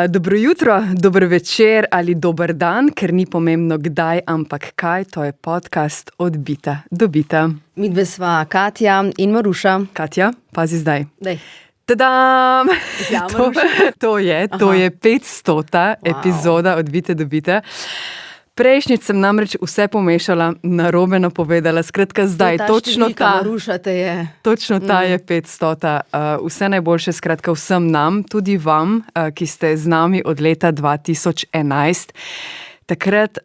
Dobro jutro, dobro večer ali dober dan, ker ni pomembno kdaj, ampak kaj, to je podcast Odbita do bita. Midve sva Katja in Maruša. Katja, pazi zdaj. Dej. Tadam! Ja, To je 500. epizoda Odbite do bita. Prejšnjič sem namreč vse pomešala, narobe napovedala, skratka zdaj, točno ta, Maruša te je. Točno ta je 500. Vse najboljše skratka vsem nam, tudi vam, ki ste z nami od leta 2011. Takrat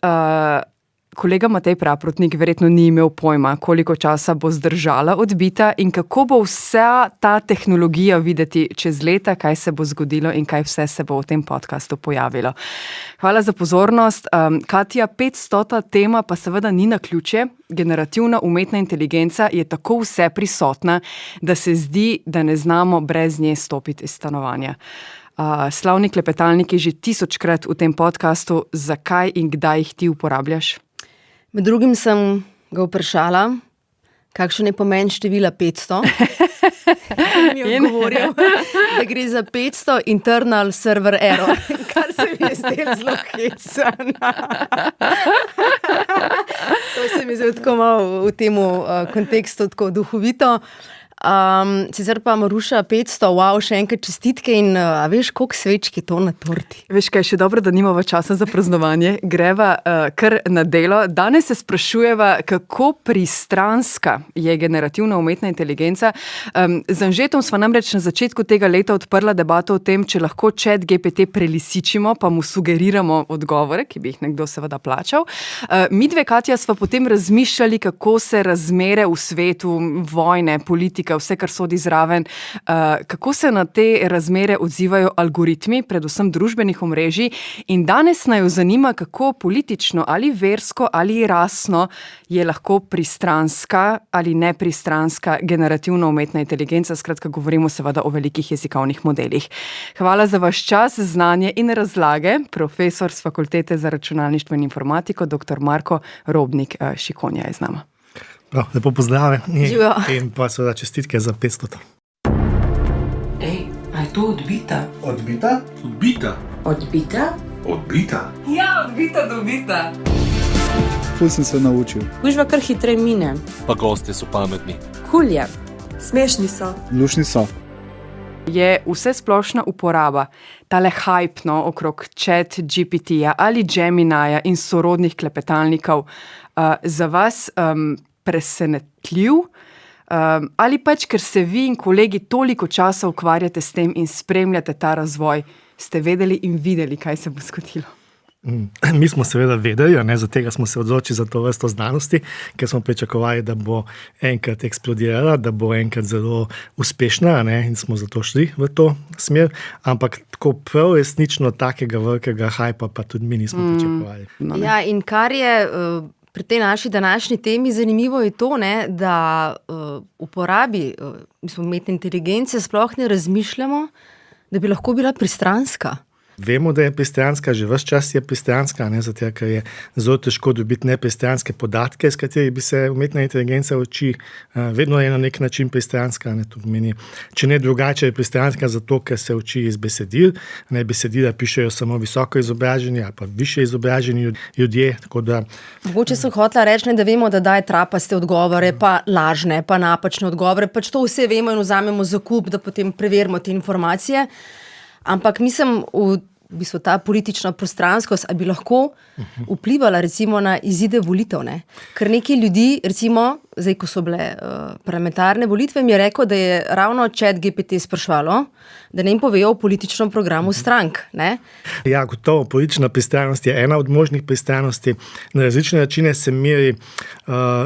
kolega Matej Praprotnik verjetno ni imel pojma, koliko časa bo zdržala Odbita in kako bo vsa ta tehnologija videti čez leta, kaj se bo zgodilo in kaj vse se bo v tem podcastu pojavilo. Hvala za pozornost. Katja, 500. tema pa seveda ni naključje. Generativna umetna inteligenca je tako vse prisotna, da se zdi, da ne znamo brez nje stopiti iz stanovanja. Slavni klepetalniki že 1000-krat v tem podcastu, zakaj in kdaj jih ti uporabljaš? Med drugim sem ga vprašala, kakšen je pomen števila 500. In mi je odgovoril, da gre za 500 internal server error, kar se mi je zdelo zelo hecno. To se mi zelo tako malo v tem kontekstu tako duhovito. Sicer pa Maruša 500, wow, še enkrat čestitke in a veš, koliko svečk je to na torti? Veš kaj, še dobro, da nimava časa za praznovanje. Greva kar na delo. Danes se sprašujeva, kako pristranska je generativna umetna inteligenca. Z Anžetom sva namreč na začetku tega leta odprla debato o tem, če lahko ChatGPT prelisičimo, pa mu sugeriramo odgovore, ki bi jih nekdo seveda plačal. Midve, Katja, sva potem razmišljali, kako se razmere v svetu, vojne, politika, vse, kar sodi zraven, kako se na te razmere odzivajo algoritmi, predvsem družbenih omrežij, in danes naju zanima, kako politično ali versko ali rasno je lahko pristranska ali nepristranska generativna umetna inteligenca, skratka govorimo seveda o velikih jezikovnih modelih. Hvala za vaš čas, znanje in razlage, profesor s Fakultete za računalništvo in informatiko, dr. Marko Robnik Šikonja je z nama. Lepo pozdrave Živijo. In pa seveda čestitke za 500. Ej, a je to Odbita? Odbita? Odbita? Odbita? Odbita? Ja, Odbita do bita. Ful sem se naučil. Kužva kar hitrej mine. Pa gosti so pametni. Kul je. Smešni so. Lušni so. Je vse splošna uporaba, tale hype okrog ChatGPT-ja ali Geminija in sorodnih klepetalnikov za vas presenetljiv, ali pač, ker se vi in kolegi toliko časa ukvarjate s tem in spremljate ta razvoj, ste vedeli in videli, kaj se bo zgodilo? Mi smo seveda vedeli, zato smo se odločili za to vrsto znanosti, ker smo pričakovali, da bo enkrat eksplodirala, da bo enkrat zelo uspešna, in smo zato šli v to smer, ampak tako prav resnično takega velikega hajpa pa tudi mi nismo pričakovali. Ja, in kar je pri tej naši današnji temi zanimivo je to, da uporabi umetne inteligence sploh ne razmišljamo, da bi lahko bila pristranska. Vemo, da je pristranska, že ves čas je pristranska, zato ker je zelo težko dobiti nepristranske podatke, s katerih bi se umetna inteligenca uči. Vedno je na nek način pristranska. To pomeni, če ne drugače, je pristranska zato, ker se uči iz besedil. Besedila pišejo samo visoko izobraženi ali pa više izobraženi ljudje. Mogoče sem hotela reči, da vemo, da daje trapaste odgovore, pa lažne, pa napačne odgovore. Pač to vse vemo in vzamemo za kup, da potem preverimo te informacije. Ampak mislim, v bistvu ta politična prostranskost, ali bi lahko vplivala recimo na izide volitev, Ker nekaj ljudi, recimo, zdaj, ko so bile parlamentarne volitve, mi je rekel, da je ravno ChatGPT sprašvalo, da ne jim povejo o političnem programu strank, Ja, gotovo, politična pristranost je ena od možnih pristranosti. Na različne načine se meri,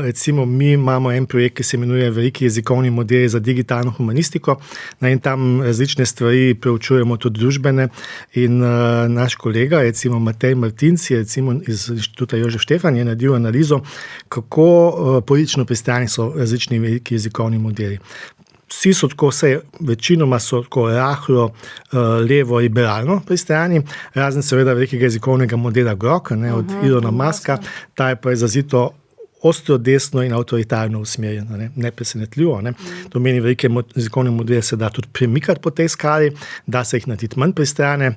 recimo, mi imamo en projekt, ki se imenuje Veliki jezikovni modeli za digitalno humanistiko, in tam različne stvari preučujemo tudi družbene, in naš kolega, recimo Matej Martinc, recimo iz Inštituta Jožef Štefan, je naredil analizo, kako politično pristrani so različni veliki jezikovni modeli. Vsi so tako, večinoma so tako rahlo levo-liberalno pristrani, razen seveda velikega jezikovnega modela Grok, od Ilona Muska, ta je pa izrazito ostro desno in avtoritarno usmerjen, nepresenetljivo. To meni velike jezikovne modele se da tudi premikati po tej skali, da se jih narediti manj pristrane.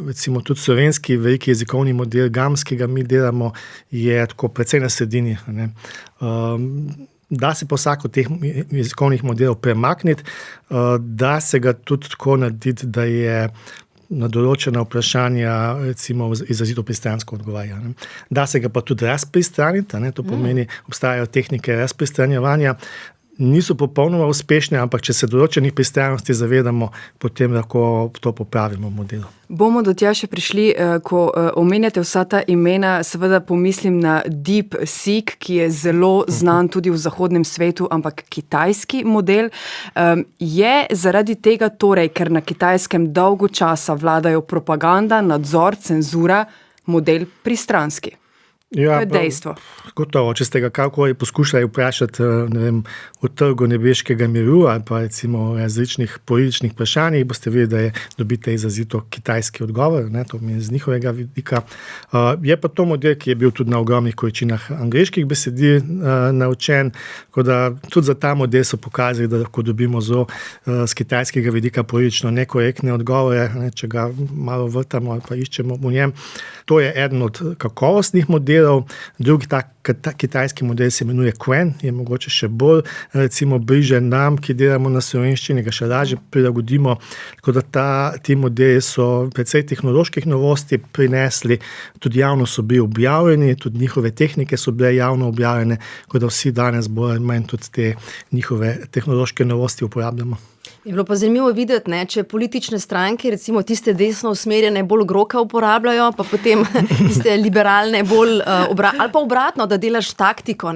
Recimo tudi slovenski veliki jezikovni model GAMS, ki ga mi delamo, je tako precej na sredini. Da se pa vsak od teh jezikovnih modelov premakniti, da se ga tudi tako narediti, da je na določena vprašanja recimo izrazito pristransko odgovarja. Da se ga pa tudi razpristraniti, to pomeni, obstajajo tehnike razpristranjevanja, niso popolnoma uspešne, ampak če se določenih pristranosti zavedamo, potem lahko to popravimo v modelu. Bomo do tja še prišli, ko omenjate vsa ta imena, seveda pomislim na DeepSeek, ki je zelo znan tudi v zahodnem svetu, ampak kitajski model. Je zaradi tega torej, ker na Kitajskem dolgo časa vladajo propaganda, nadzor, cenzura, model pristranski? Ja, to je dejstvo. Gotovo, če ste ga kakorkoli poskušali vprašati o trgu nebeškega miru ali pa recimo različnih političnih vprašanjih, boste videli, da dobite izrazito kitajski odgovor, to pomeni z njihovega vidika. Je pa to model, ki je bil tudi na ogromnih količinah angleških besedil naučen, tako da tudi za ta model so pokazali, da lahko dobimo zelo z kitajskega vidika politično nekorektne odgovore, če ga malo vrtamo ali pa iščemo v njem. To je eden od kakovostnih modelov. Drugi tak kitajski model se imenuje Qwen, je mogoče še bolj recimo bliže nam, ki delamo na slovenščini, ga še lažje prilagodimo. Tako da ti modeli so precej tehnoloških novosti prinesli, tudi javno so bili objavljeni, tudi njihove tehnike so bile javno objavljene, tako da vsi danes bolj ali manj tudi te njihove tehnološke novosti uporabljamo. Je bilo pa zanimivo videti, če politične stranke, recimo tiste desno usmerjene, bolj groka uporabljajo, pa potem tiste liberalne bolj ali pa obratno, da delaš taktiko.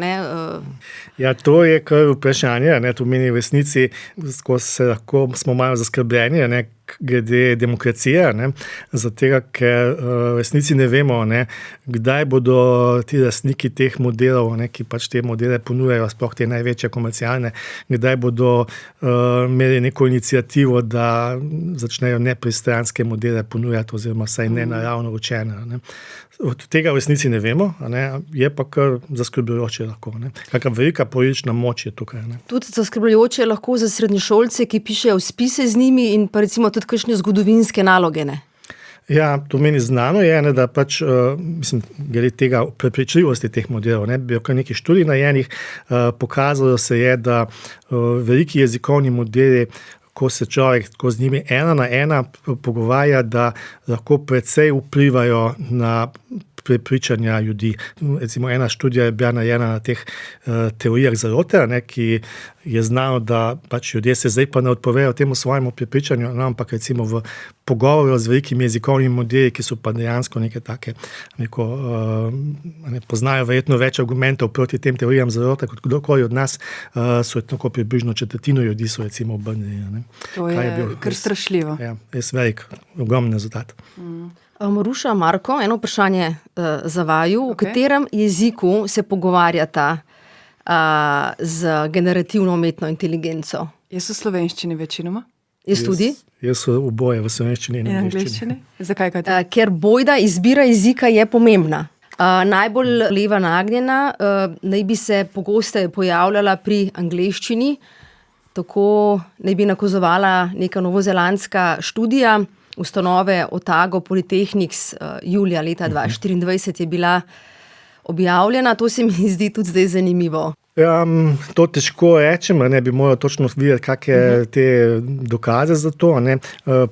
Ja, to je kar vprašanje, to meni v resnici, smo malo zaskrbljeni, glede demokracije, zato ker v resnici ne vemo, kdaj bodo ti lastniki teh modelov, ki pač te modele ponujajo, sploh te največje komercialne, kdaj bodo imeli neko inicijativo, da začnejo nepristranske modele ponujati oziroma vsaj nenaravno učene. Od tega v resnici ne vemo, je pa kar zaskrbljujoče lahko. Kakšna velika politična moč je tukaj. Tudi zaskrbljujoče je lahko za srednješolce, ki pišejo spise z njimi in pa recimo tudi kakšne zgodovinske naloge. Ja, to meni znano je, da pač, glede tega prepričljivosti teh modelov, bil kar nekaj študij narejenih, pokazalo se je, da veliki jezikovni modeli, ko se človek tako z njimi ena na ena pogovarja, da lahko precej vplivajo na prepričanja ljudi. Recimo ena študija je bila narejena na teh teorijah zarote, ki je znano, da pač ljudje se zdaj pa ne odpovejo temu svojemu prepričanju, ampak recimo v pogovoru z velikimi jezikovnimi modeli, ki so pa dejansko neke take, poznajo verjetno več argumentov proti tem teorijam zarote, kot kdorkoli od nas, so tako približno četrtino ljudi so recimo obrnili. To je kar strašljivo. Ja, res velik, ogromen rezultat. Maruša, Marko, eno vprašanje za vaju. V katerem jeziku se pogovarjata z generativno umetno inteligenco? Jaz v slovenščini večinoma. Jaz tudi? Jaz oboje v slovenščini in angleščini. Zakaj kaj to? Ker bojda izbira jezika je pomembna. Najbolj leva nagnjena naj bi se pogosteje pojavljala pri angleščini. Tako naj bi nakazovala neka novozelandska študija ustanove Otago Polytechnics julija leta 2024 je bila objavljena. To se mi zdi tudi zdaj zanimivo. To težko rečem, bi moral točno videti, kakšne te dokaze za to.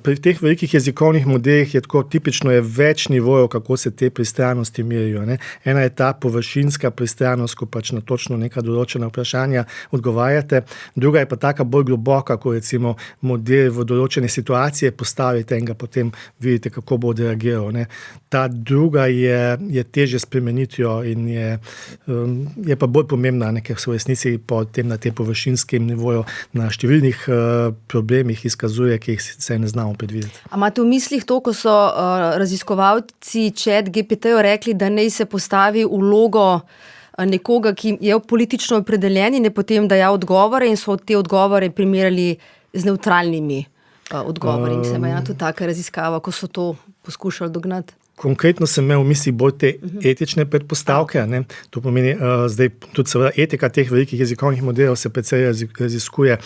Pri teh velikih jezikovnih modelih je tako tipično je več nivojev, kako se te pristranosti merijo. Ena je ta površinska pristranost, ko pač na točno neka določena vprašanja odgovarjate. Druga je pa taka bolj globoka, ko recimo model v določene situacije postavite in ga potem vidite, kako bo reagiral. Ta druga je težje spremenitijo in je pa bolj pomembna, ker so v resnici na tem površinskem nivoju na številnih problemih izkazuje, ki jih se ne znamo predvideti. A imate v mislih to, ko so raziskovalci ChatGPT-ju rekli, da naj se postavi v vlogo nekoga, ki je politično opredeljen in je potem dajal odgovore in so te odgovore primerjali z nevtralnimi odgovori. Mislim, da je to taka raziskava, ko so to poskušali dognati. Konkretno sem imel v mislih bolj te etične predpostavke. Ne? To pomeni, zdaj tudi seveda etika teh velikih jezikovnih modelov se precej raziskuje.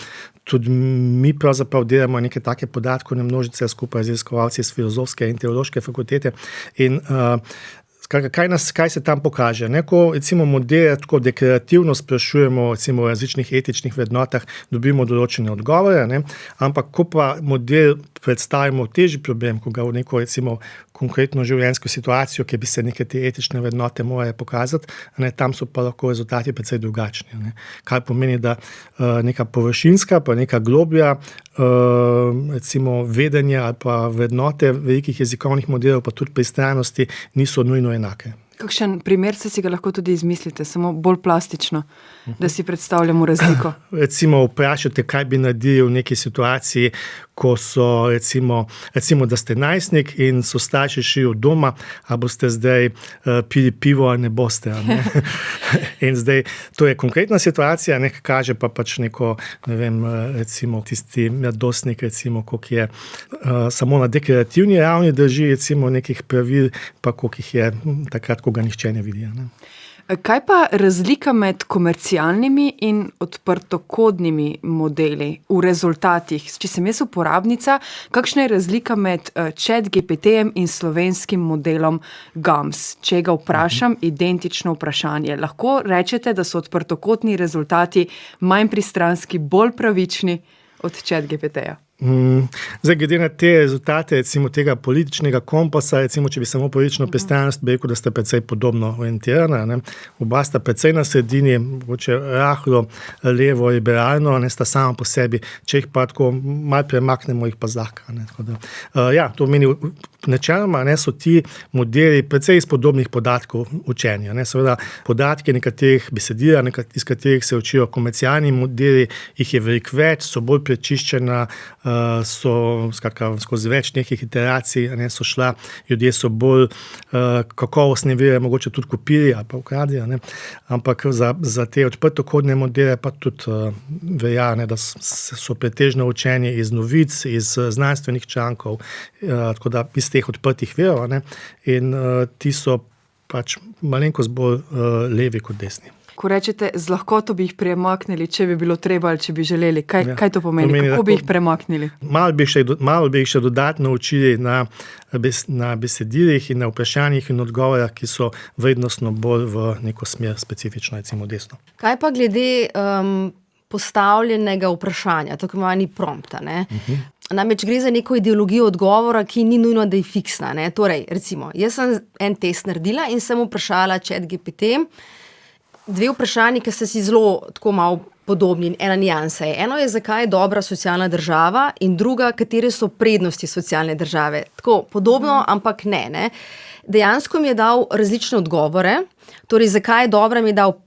Tudi mi pravzaprav delamo neke take podatkovne množice skupaj z raziskovalci iz filozofske in teološke fakultete. In kaj se tam pokaže? Ko recimo modele tako deklarativno sprašujemo recimo o različnih etičnih vrednotah, dobimo določene odgovore, ne? Ampak ko pa model predstavimo težji problem, ko ga v neko recimo konkretno življenjsko situacijo, ki bi se neke te etične vrednote morale pokazati, ne, tam so pa lahko rezultati precej drugačni. Ne. Kar pomeni, da neka površinska, pa neka globlja recimo vedenja ali pa vrednote velikih jezikovnih modelov, pa tudi pristranosti niso nujno enake. Kakšen primer si ga lahko tudi izmislite, samo bolj plastično, da si predstavljamo razliko? Recimo vprašate, kaj bi naredili v neki situaciji, ko so recimo, da ste najstnik in so starši šli od doma, a boste zdaj pili pivo, ali ne boste. Ne? In zdaj, to je konkretna situacija, nekaj kaže pa pač neko, ne vem, recimo tisti mladostnik, recimo, koliko je samo na deklarativni ravni drži, recimo nekih pravil, pa koliko jih je takrat, ko ga nihče ne vidi. Ne? Kaj pa razlika med komercialnimi in odprtokodnimi modeli v rezultatih? Če sem jaz uporabnica, kakšna je razlika med ChatGPT-jem in slovenskim modelom GAMS? Če ga vprašam, identično vprašanje. Lahko rečete, da so odprtokodni rezultati manj pristranski, bolj pravični od ChatGPT-ja? Zdaj, glede na te rezultate, recimo tega političnega kompasa, recimo, če bi samo politično pristranost, bi rekel, da sta precej podobno orientirana. Ne? Oba sta precej na sredini, mogoče rahlo levo liberalno, ne sta sama po sebi, če jih pa tako malo premaknemo, jih pa zlahka. To meni načeloma, so ti modeli precej iz podobnih podatkov učenja. Ne? Seveda podatke nekaterih besedila, iz katerih se učijo komercialni modeli, jih je veliko več, so bolj prečiščena, so skozi več nekih iteracij, so šla, ljudje so bolj kakovostne vire, mogoče tudi kopili ali pa ukradili, ampak za te odprtokodne modele pa tudi velja, da so pretežno učeni iz novic, iz znanstvenih člankov, tako da iz teh odprtih virov, in ti so pač malenkost bolj levi kot desni. Ko rečete, z lahkoto bi jih premaknili, če bi bilo treba ali če bi želeli. Kaj to pomeni? Kako bi jih premaknili? Malo bi jih še dodatno učili na besedilih in na vprašanjih in odgovorah, ki so vrednostno bolj v neko smer specifično, recimo desno. Kaj pa glede postavljenega vprašanja, tako imenovani prompta, ne? Namreč gre za neko ideologijo odgovora, ki ni nujno, da je fiksna. Ne? Torej, recimo, jaz sem en test naredila in sem vprašala ChatGPT, dve vprašanji, ki sta si zelo tako malo podobni, ena nijansa je. Eno je, zakaj je dobra socialna država in druga, katere so prednosti socialne države. Tako podobno, ampak ne. Dejansko mi je dal različne odgovore, torej zakaj je dobra, mi je dal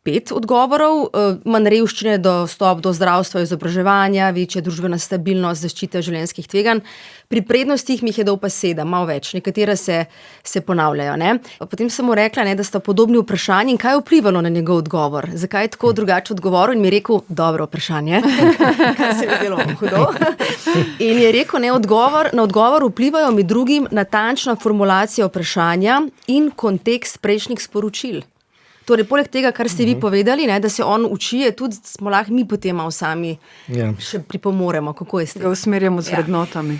5 odgovorov, manj revščine, dostop do zdravstva, izobraževanja, večja družbena stabilnost, zaščita življenjskih tveganj. Pri prednostih mi jih je dal pa 7, malo več, nekatere se ponavljajo. Ne? Potem sem mu rekla, da sta podobni vprašanji in kaj je vplivalo na njegov odgovor. Zakaj je tako drugače odgovoril in mi je rekel, dobro vprašanje, kar se je zelo hudo. In je rekel, na odgovor vplivajo med drugim natančna formulacija vprašanja in kontekst prejšnjih sporočil. Torej, poleg tega, kar ste vi povedali, da se on uči, tudi smo lahko mi potem malo sami še pripomoremo. Kako je s tem? Ga usmerjamo z vrednotami.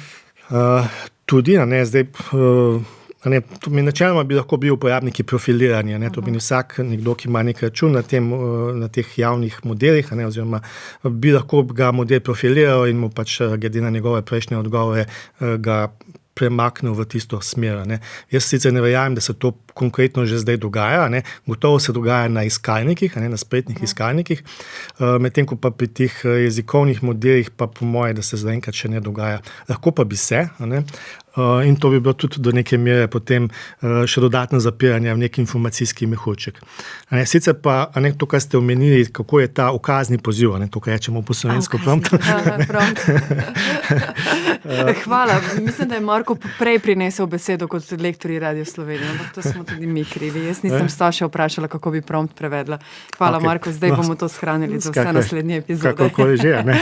Tudi, zdaj, načeloma bi lahko bili uporabniki profiliranja. To bi vsak nekdo, ki ima nek račun na teh javnih modelih, oziroma bi lahko ga model profiliral in mu pač glede na njegove prejšnje odgovore ga premaknil v tisto smer. Jaz sicer ne verjamem, da se to konkretno že zdaj dogaja. Gotovo se dogaja na iskalnikih, na spletnih iskalnikih, medtem ko pa pri teh jezikovnih modelih pa po moje, da se zaenkrat še ne dogaja. Lahko pa bi se, in to bi bilo tudi do neke mere potem še dodatno zapiranje v nek informacijski mehurček. Sicer pa to, kar ste omenili, kako je ta ukazni poziv, to, kar rečemo po slovensko prompt. Hvala. Mislim, da je Marko prej prinesel besedo kot lektorji Radio Slovenije, ampak to smo tudi mi krivi. Jaz nisem Staša vprašala, kako bi prompt prevedla. Hvala, Okay. Marko, zdaj bomo to shranili za vse naslednje epizode. Kakorkoli že, ne.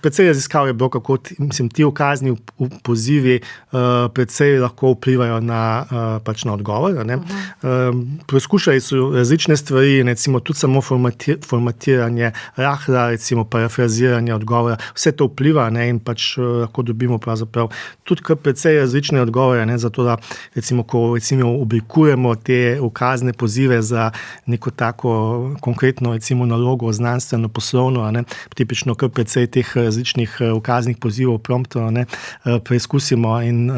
Predvsej raziskav je bilo, kako ti ukazni pozivi predvsej lahko vplivajo na odgovor. Preizkušali so različne stvari, recimo tudi samo formatiranje, rahla, recimo parafraziranje odgovora, vse to vpliva, ne, in lahko dobimo pravzaprav tudi kar precej različne odgovore, ne, zato da recimo, ko oblikujemo te ukazne pozive za neko tako konkretno recimo nalogo, znanstveno, poslovno, ne, tipično kar precej teh različnih ukaznih pozivov, promptov, ne, preizkusimo in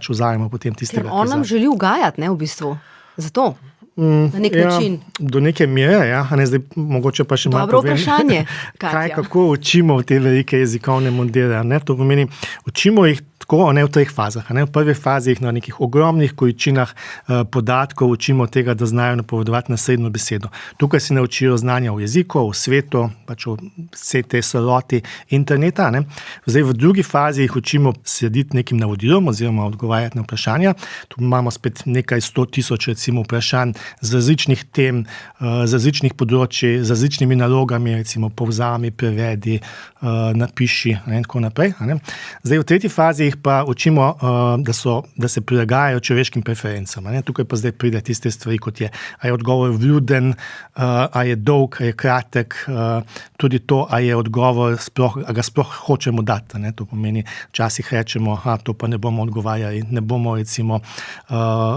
vzajemo potem tistega. Ker on nam želi ugajati, ne, v bistvu. Zato. Na nek način. Do neke mere, ja. Zdaj, mogoče pa še malo Dobro povem, vprašanje, Katja. kako učimo te velike jezikovne modele. Ne? To pomeni, učimo jih tako, ne v treh fazah. Ne? V prvi fazi jih na nekih ogromnih količinah podatkov učimo tega, da znajo napovedovati naslednjo besedo. Tukaj si naučijo znanja o jeziku, o svetu, o vse te celoti interneta. Ne? Zdaj, v drugi fazi jih učimo slediti nekim navodilom oziroma odgovarjati na vprašanja. Tu imamo spet nekaj 100,000 recimo vprašanj z različnih tem, z različnih področji, z različnimi nalogami, recimo povzami, prevedi, napiši, ne, in tako naprej. Ne. Zdaj, v tretji fazi jih pa učimo, da se prilagajajo človeškim preferencam. Ne. Tukaj pa zdaj pride tiste stvari, kot je, a je odgovor vljuden, a je dolg, a je kratek, tudi to, a je odgovor, a ga sploh hočemo dati. Ne. To pomeni, včasih rečemo, to pa ne bomo odgovarjali, ne bomo recimo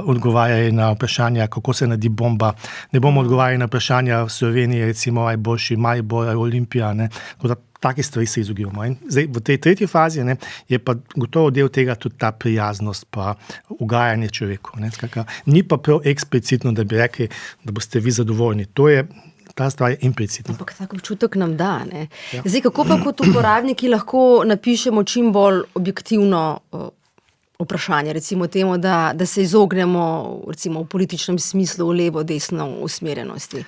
odgovarjali na vprašanja, kako se naredi bomba, ne bomo odgovarjali na vprašanja v Sloveniji, recimo, aj boljši Maribor, aj Olimpija, ne. Take stvari se izogibamo. In zdaj, v tej tretji fazi, ne, je pa gotovo del tega tudi ta prijaznost pa ugajanje človeku. Ne. Skakaj, ni pa prav eksplicitno, da bi rekli, da boste vi zadovoljni. Ta stvar je implicitna. Ampak tak občutek nam da. Ne. Ja. Zdaj, kako pa kot uporabniki lahko napišemo čim bolj objektivno vprašanje, recimo temu, da se izognemo recimo v političnem smislu v levo-desno usmerjenosti?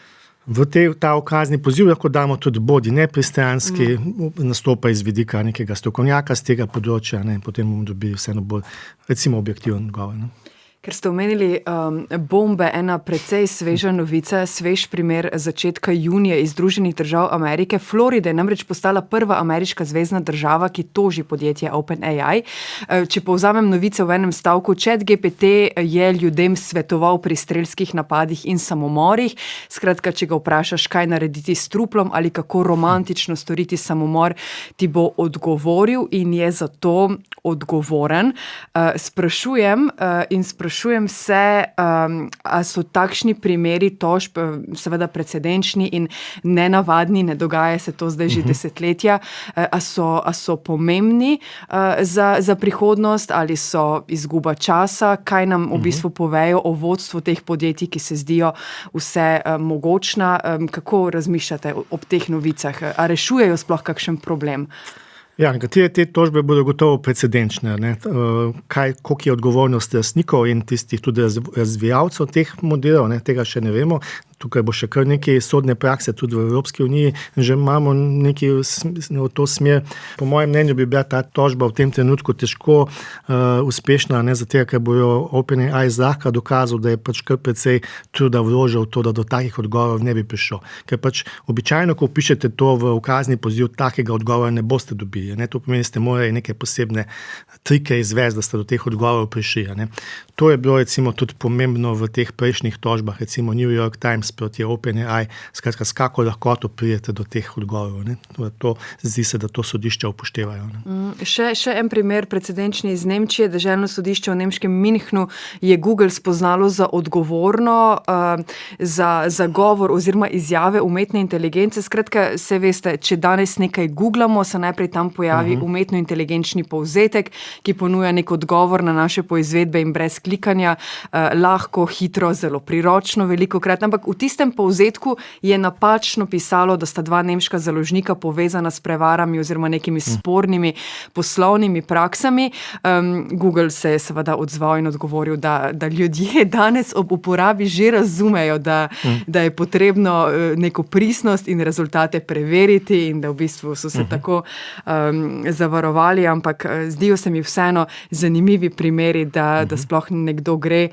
V ta ukazni poziv lahko damo tudi bodi nepristranski, nastopa iz vidika nekega strokovnjaka z tega področja, ne, in potem bomo dobili vseeno bolj, recimo, objektiven odgovor. Ne. Ker ste omenili bombe, ena precej sveža novica, svež primer začetka junija iz Združenih držav Amerike. Florida je namreč postala prva ameriška zvezna država, ki toži podjetje OpenAI. Če povzamem novice v enem stavku, ChatGPT je ljudem svetoval pri strelskih napadih in samomorih. Skratka, če ga vprašaš, kaj narediti s truplom ali kako romantično storiti samomor, ti bo odgovoril in je zato odgovoren. Sprašujem se, a so takšni primeri tožb seveda precedenčni in nenavadni, ne dogaja se to zdaj že desetletja, a so pomembni za prihodnost ali so izguba časa, kaj nam v bistvu povejo o vodstvu teh podjetij, ki se zdijo vse mogočna, kako razmišljate ob teh novicah, a rešujejo sploh kakšen problem? Ja, nekatere te tožbe bodo gotovo precedenčne. Koliko je odgovornost lastnikov in tistih tudi razvijalcev teh modelov, ne, tega še ne vemo. Tukaj bo še kar nekaj sodne prakse, tudi v Evropski uniji, že imamo nekaj v to smer. Po mojem mnenju bi bila ta tožba v tem trenutku težko uspešna, ne, zato ker bojo OpenAI zlahka dokazal, da je kar precej truda vložil v to, da do takih odgovorov ne bi prišel. Ker običajno, ko pišete to v ukazni poziv, takega odgovora ne boste dobili. Ne. To pomeni, ste morali neke posebne trike izvesti, da ste do teh odgovorov prišli. Ne. To je bilo recimo tudi pomembno v teh prejšnjih tožbah, recimo New York Times proti OpenAI, skratka, s kako lahko pridete do teh odgovorov. Zdi se, da to sodišča upoštevajo. Še en primer precedenčni iz Nemčije. Deželno sodišče v nemškem Münchnu je Google spoznalo za odgovorno za govor oziroma izjave umetne inteligence. Skratka, se veste, če danes nekaj googlamo, se najprej tam pojavi umetno inteligenčni povzetek, ki ponuja nek odgovor na naše poizvedbe in brez klikanja, lahko, hitro, zelo priročno, velikokrat, ampak tistem povzetku je napačno pisalo, da sta dva nemška založnika povezana s prevarami oziroma nekimi spornimi poslovnimi praksami. Google se je seveda odzval in odgovoril, da ljudje danes ob uporabi že razumejo, da je potrebno neko pristnost in rezultate preveriti in da v bistvu so se tako zavarovali, ampak zdijo se mi vseeno zanimivi primeri, da sploh nekdo gre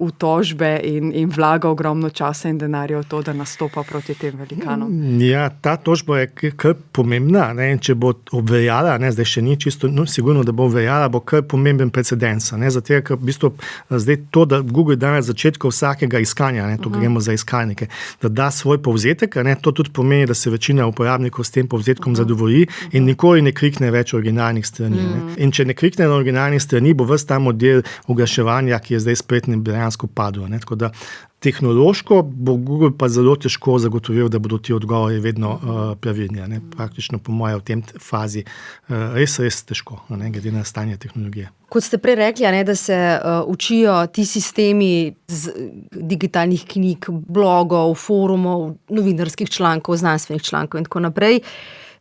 v tožbe in vlaga ogromno časa in denarja v to, da nastopa proti tem velikanom. Ja, ta tožba je kar pomembna, ne, in če bo obveljala, ne, zdaj še ni čisto, sigurno, da bo obveljala, bo kar pomemben precedens, ne, zato ker v bistvu zdaj to, da Google da na začetku vsakega iskanja, ne, to gremo za iskalnike, da svoj povzetek, ne, to tudi pomeni, da se večina uporabnikov s tem povzetkom zadovolji in nikoli ne klikne več originalnih strani. Ne. In če ne klikne na originalnih strani, bo ves ta model oglaševanja, ki je zdaj spletni, dejansko padel. Ne. Tako da tehnološko bo Google pa zelo težko zagotovil, da bodo ti odgovori vedno pravilni. Ne. Praktično po moje v tem fazi res težko, ne, glede na stanje tehnologije. Kot ste prej rekli, ne, da se učijo ti sistemi z digitalnih knjig, blogov, forumov, novinarskih člankov, znanstvenih člankov in tako naprej.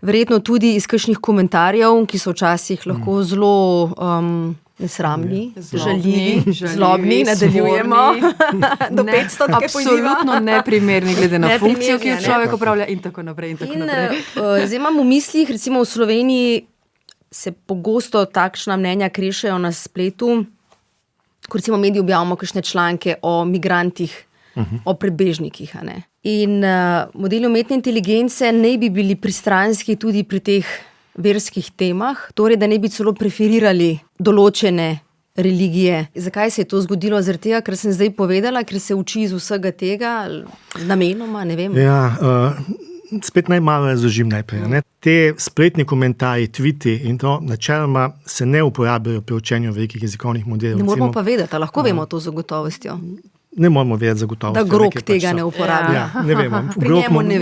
Verjetno tudi iz kakšnih komentarjev, ki so včasih lahko zelo nesramni, žaljivi, zlobni, nadaljujemo do 500, absolutno neprimerni glede na funkcijo, ki jo človek opravlja in tako naprej. Zdaj imam v mislih, recimo v Sloveniji se pogosto takšna mnenja krešejo na spletu, ko recimo mediji objavimo kakšne članke o migrantih, o prebežnikih. A ne? In modeli umetne inteligence ne bi bili pristranski tudi pri teh verskih temah, torej da ne bi celo preferirali določene religije. Zakaj se je to zgodilo? Zaradi tega, ker sem zdaj povedala, ker se uči iz vsega tega, namenoma, ne vem. Ja, spet najmalo razložim najprej. Ne? Te spletni komentarji, tviti in to načeloma se ne uporabljajo pri učenju velikih jezikovnih modelov. Ne moramo pa vedeti, lahko vemo to z gotovostjo. Ne moramo vedeti za gotovost. Da Grok tega ne uporablja. Ja, ne vemo.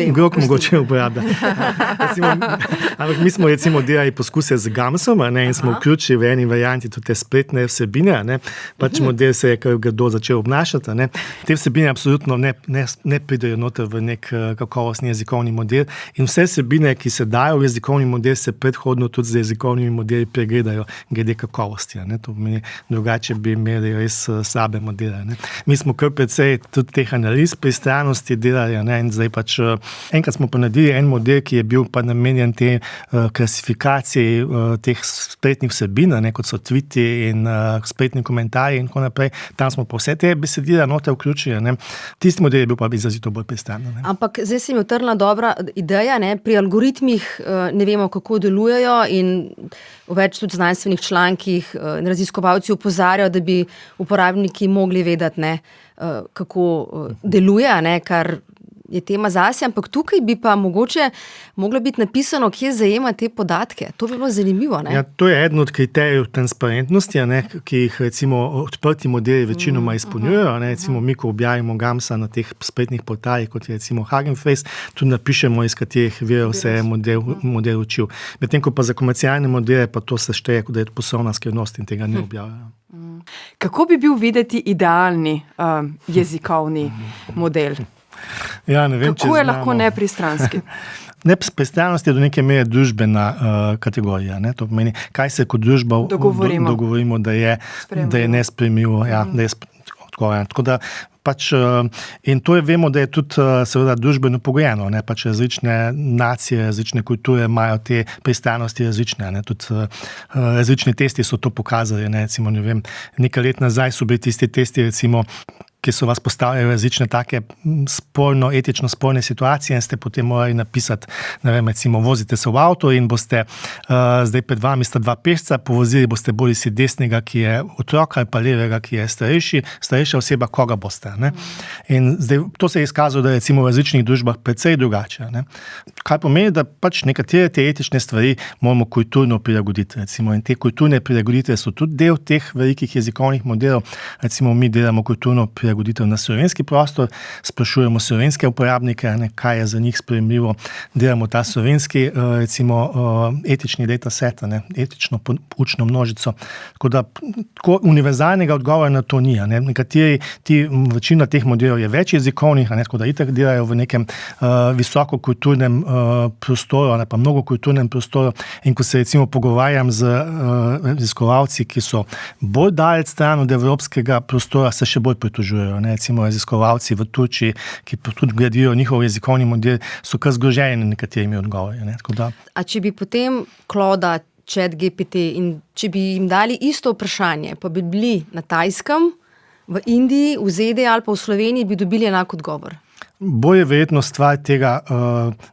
Grok mogoče uporablja. Ampak mi smo recimo delali poskuse z Gamsom, ne, in smo vključili v eni varianti tudi te spletne vsebine, ne, pač model se je kar grdo začel obnašati. Ne. Te vsebine absolutno ne pridejo noter v nek kakovostni jezikovni model in vse vsebine, ki se dajo v jezikovni model, se predhodno tudi z jezikovnimi modeli pregledajo glede kakovosti. Ne. To pomeni, drugače bi imeli res slabe modele. Ne. Mi smo kar precej tudi teh analiz pristranosti delali, ne, in zdaj pač enkrat smo pa naredili en model, ki je bil pa namenjen te klasifikaciji teh spletnih vsebin, ne, kot so tviti in spletni komentarji in tako naprej. Tam smo pa vse te besedila noter vključili. Ne. Tisti model je bil pa izrazito bolj pristran. Ampak zdaj se mi utrla dobra ideja, ne, pri algoritmih ne vemo, kako delujejo in v več tudi znanstvenih člankih raziskovalci opozarjajo, da bi uporabniki mogli vedeti, ne, kako deluje, ne, kar je tema zase, ampak tukaj bi pa mogoče moglo biti napisano, kje zajema te podatke. To bi bilo zanimivo. Ne? Ja, to je eden od kriterijev transparentnosti, ne, ki jih recimo odprti modeli večinoma izpolnjujejo. Recimo mi, ko objavimo Gamsa na teh spletnih portalih, kot je recimo Hugging Face, tudi napišemo, iz katerih virov se je model učil. Medtem ko pa za komercialne modele pa to se šteje, da je poslovna skrivnost in tega ne objavljajo. Kako bi bil videti idealni jezikovni model? Ja, ne vem, kako je lahko nepristranski? Nepristranost je do neke mere družbena kategorija. Ne? To pomeni, kaj se kot družba dogovorimo, da je nesprejemljivo. Ja, da je tako da pač, in to je, vemo, da je tudi seveda družbeno pogojeno. Ne? Pač različne nacije, različne kulture imajo te pristranosti različne. Ne? Tudi različni testi so to pokazali. Ne? Recimo, ne vem, nekaj let nazaj so bili tisti testi, recimo, ki so vas postavljali različne take etično sporne situacije in ste potem morali napisati, ne vem, recimo, vozite se v avto in boste, zdaj pred vami sta dva pešca, povozili boste bodi si desnega, ki je otrok, ali pa levega, ki je starejša oseba, koga boste. Ne? In zdaj to se je izkazalo, da je recimo v različnih družbah precej drugače. Ne? Kaj pomeni, da pač nekatere te etične stvari moramo kulturno prilagoditi. Recimo, in te kulturne prilagoditve so tudi del teh velikih jezikovnih modelov. Recimo, mi delamo kulturno prilagoditev prilagoditev na slovenski prostor, sprašujemo slovenske uporabnike, kaj je za njih sprejemljivo, delamo ta slovenski, recimo, etični dataset, etično učno množico. Tako da tako univerzalnega odgovora na to ni. Večina teh modelov je več jezikovnih, tako da itak delajo v nekem visokokulturnem prostoru, pa mnogokulturnem prostoru. In ko se recimo pogovarjam z raziskovalci, ki so bolj daleč stran od evropskega prostora, se še bolj pritožujejo. Recimo raziskovalci v Turčiji, ki tudi gradijo njihov jezikovni model, so kar zgroženi na nekaterimi odgovori. A če bi potem Claude, ChatGPT in če bi jim dali isto vprašanje, pa bi bili na Tajskem, v Indiji, v ZDA ali pa v Sloveniji, bi dobili enak odgovor? Bolj je verjetno stvar tega,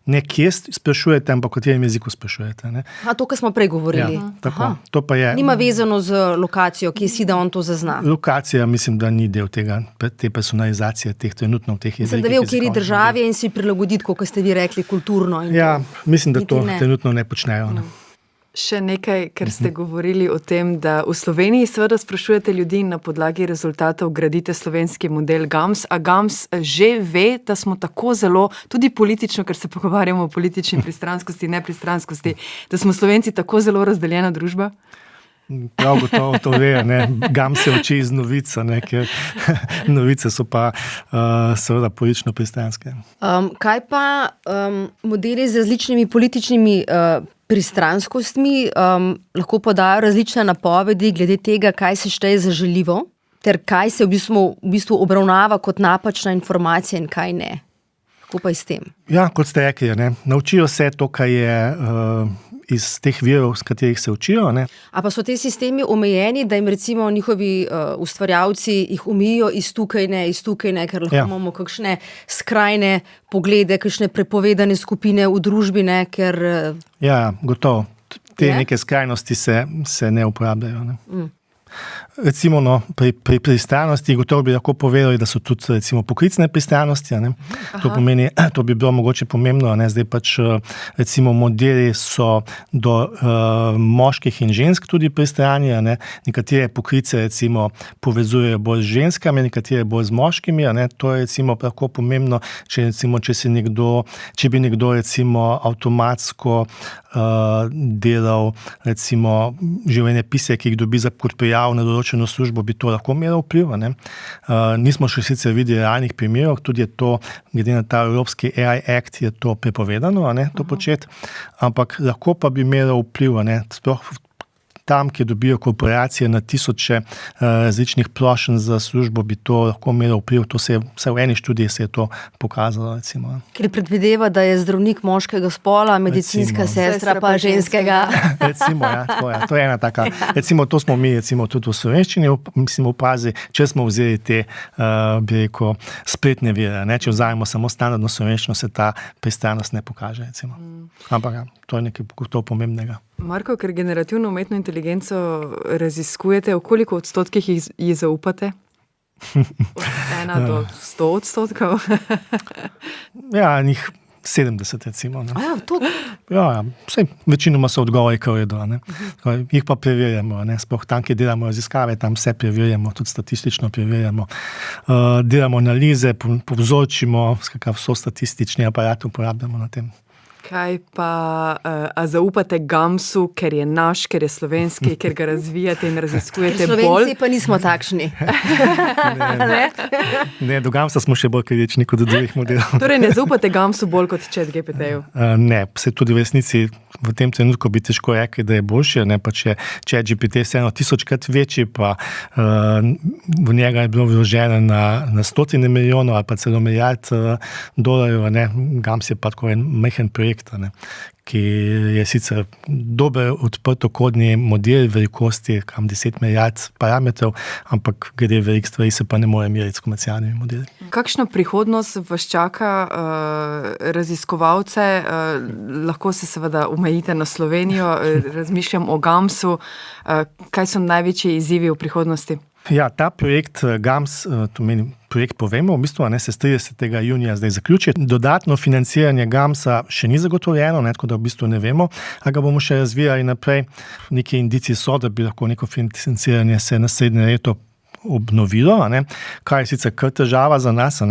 ne kje sprašujete, ampak v katerem jeziku sprašujete. To, kar smo prej govorili. Ja, tako. To pa je, nima vezano z lokacijo, kje si, da on to zazna. Lokacija, mislim, da ni del tega, te personalizacije trenutno v teh jezikih. Da ve, v kateri državi in si prilagoditi, kot ste vi rekli, kulturno. Ja, mislim, da to trenutno ne počnejo. Še nekaj, ker ste govorili o tem, da v Sloveniji seveda sprašujete ljudi in na podlagi rezultatov gradite slovenski model GAMS, a GAMS že ve, da smo tako zelo, tudi politično, ker se pogovarjamo o politični pristranskosti, nepristranskosti, da smo Slovenci tako zelo razdeljena družba? Prav gotovo to ve, GAMS se uči iz novic, ker novice so pa seveda politično pristranske. Kaj pa modeli z različnimi političnimi pristranskostmi lahko podajo različne napovedi glede tega, kaj se šteje za žaljivo, ter kaj se v bistvu obravnava kot napačna informacija in kaj ne? Kako pa je s tem? Ja, kot ste rekli, naučijo se to, kaj je iz teh virov, s katerih se učijo. A pa so te sistemi omejeni, da jim recimo njihovi ustvarjalci jih omejijo iz tukaj ne, ker lahko imamo kakšne skrajne poglede, kakšne prepovedane skupine v družbi, ker... Ja, gotovo. Te neke skrajnosti se ne uporabljajo. Recimo pri pristranosti gotovo bi lahko povedali, da so tudi recimo poklicne pristranosti. To pomeni, to bi bilo mogoče pomembno. Zdaj pač recimo modeli so do moških in žensk tudi pristrani. Nekatere poklice recimo povezujejo bolj z ženskami, nekatere bolj z moškimi. To je recimo lahko pomembno, če bi nekdo recimo avtomatsko delal recimo življenjepise, ki jih dobi kot prijav na določeno službo, bi to lahko imelo vpliv. Nismo še sicer videli realnih primerov, tudi je to, glede na ta Evropski AI Act, je to prepovedano, to početi, ampak lahko pa bi imelo vpliv, sploh tam, kjer dobijo korporacije na tisoče različnih prošenj za službo, bi to lahko imelo vpliv. Vsaj v eni študiji se je to pokazalo. Recimo. Ker predvideva, da je zdravnik moškega spola, medicinska sestra pa ženskega. Recimo, to je ena taka. Recimo, to smo mi tudi v slovenščini opazili, če smo vzeli te, bi rekel, spletne vire. Če vzajemo samo standardno slovenščino, se ta pristranost ne pokaže. Recimo. Ampak to je nekaj pomembnega. Marko, ker generativno umetno inteligenco raziskujete, v koliko odstotkih ji zaupate? Od 1 do 100%? Ja, njih 70 recimo. Ja, večinoma so odgovori, kar je do. Jih pa preverjamo. Sploh tam, kjer delamo raziskave, tam vse preverjamo, tudi statistično preverjamo. Delamo analize, povzročimo, vso statistični aparat uporabljamo na tem. Kaj pa, a zaupate GAMS-u, ker je naš, ker je slovenski, ker ga razvijate in raziskujete bolj? Slovenci pa nismo takšni. Ne, do GAMS-a smo še bolj kritični kot do drugih modelov. Torej ne zaupate GAMS-u bolj kot ChatGPT-ju? Ne, se tudi v resnici v tem trenutku bi težko rekli, da je boljši, pa če ChatGPT je 1000-krat večji, pa v njega je bilo vloženo na stotine milijonov ali pa celo milijard dolarjev, GAMS je pa tako en majhen projekt, ki je sicer dober odprtokodni model velikosti, 10 milijard parametrov, ampak glede velikih stvari se pa ne more meriti s komercialnimi modeli. Kakšna prihodnost vas čaka raziskovalce? Lahko se seveda omejite na Slovenijo, razmišljam o GAMS-u. Kaj so največji izzivi v prihodnosti? Ja, ta projekt GAMS, to meni projekt Povemo, v bistvu se 30. junija zdaj zaključi. Dodatno financiranje GAMS-a še ni zagotovljeno, tako da v bistvu ne vemo, a ga bomo še razvijali naprej. Neki indici so, da bi lahko neko financiranje se naslednje leto obnovilo, kar je sicer kar težava za nas,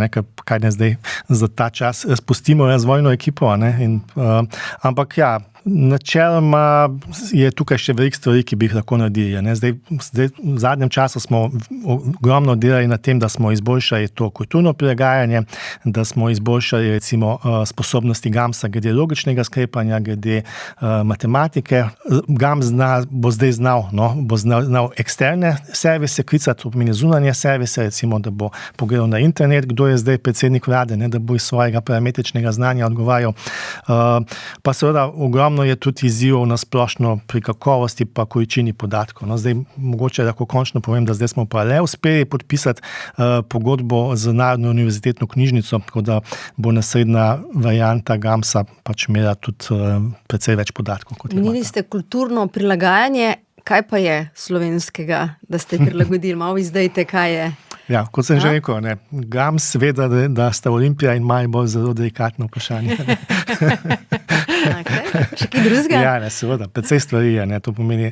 kaj ne zdaj za ta čas spustimo razvojno ekipo, ampak ja, načeloma je tukaj še veliko stvari, ki bi jih lahko naredili. Zdaj, v zadnjem času smo ogromno delali na tem, da smo izboljšali to kulturno prilagajanje, da smo izboljšali recimo sposobnosti GAMS-a glede logičnega sklepanja, glede matematike. GAMS bo zdaj znal eksterne servise klicati, to pomeni zunanje servise, recimo, da bo pogledal na internet, kdo je zdaj predsednik vlade, da bo iz svojega parametričnega znanja odgovarjal. Pa seveda ogromno je tudi izzivov na splošno pri kakovosti pa količini podatkov. Zdaj, mogoče lahko končno povem, da zdaj smo pa le uspeli podpisati pogodbo z Narodno univerzitetno knjižnico, tako da bo naslednja varianta GAMS-a pač imela tudi precej več podatkov. Menili ste kulturno prilagajanje, kaj pa je slovenskega, da ste prilagodili? Malo izdajte, kaj je. Ja, kot sem že rekel, GAMS sveda, da sta Olimpija in Maribor zelo delikatno vprašanje. Še kaj drugega? Ja, seveda, precej stvari je, to pomeni,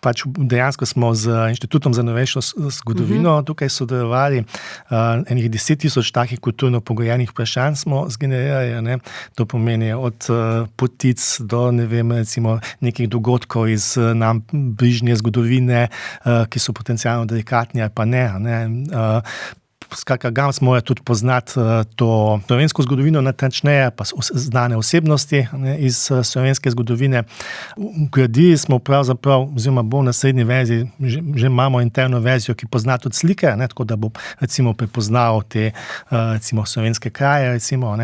pač dejansko smo z Inštitutom za novejšo zgodovino tukaj sodelovali, enih 10,000 takih kulturno pogojenih vprašanj smo zgenerirali, to pomeni od potic do, recimo, nekih dogodkov iz nam bližnje zgodovine, ki so potencialno delikatni ali pa ne. Skratka, GAMS mora tudi poznati to slovensko zgodovino natančneje, pa znane osebnosti iz slovenske zgodovine. Vgradili smo pravzaprav, oziroma bo v naslednji verziji, že imamo interno verzijo, ki pozna tudi slike, tako da bo recimo prepoznal te recimo slovenske kraje, recimo,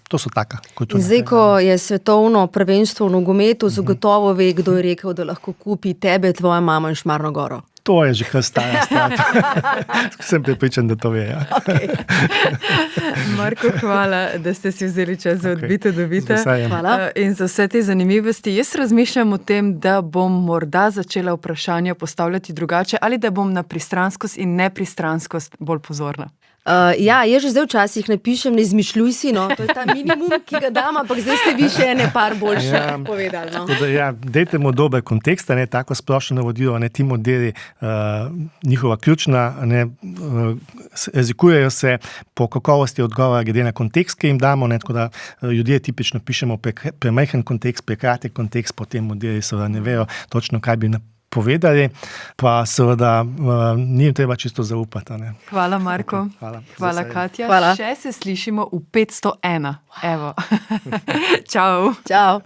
to so taka kulturna. Zdaj, ko je svetovno prvenstvo v nogometu, zagotovo ve, kdo je rekel, da lahko kupi tebe, tvojo mamo in Šmarno goro. To je že kar stara stvar. Sem prepričan, da to ve. Ja. Okay. Marko, hvala, da ste si vzeli čas za odbite do bite. Hvala. In za vse te zanimivosti. Jaz razmišljam o tem, da bom morda začela vprašanja postavljati drugače ali da bom na pristranskost in nepristranskost bolj pozorna. Ja, jaz že zdaj včasih napišem, ne izmišljuj si, to je ta minimum, ki ga dam, ampak zdaj ste vi še ene par boljše povedali. Dajte mu dober kontekst, tako splošno navodilo, ti modeli, njihova ključna, razlikujejo se po kakovosti odgovora glede na kontekst, ki jim damo, tako da ljudje tipično pišemo premajhen kontekst, prekratek kontekst, potem modeli seveda ne vejo točno, kaj bi povedali, pa seveda ni treba čisto zaupati. Hvala, Marko. Hvala, Katja. Hvala. Še se slišimo v 501. Evo. Čau. Čau.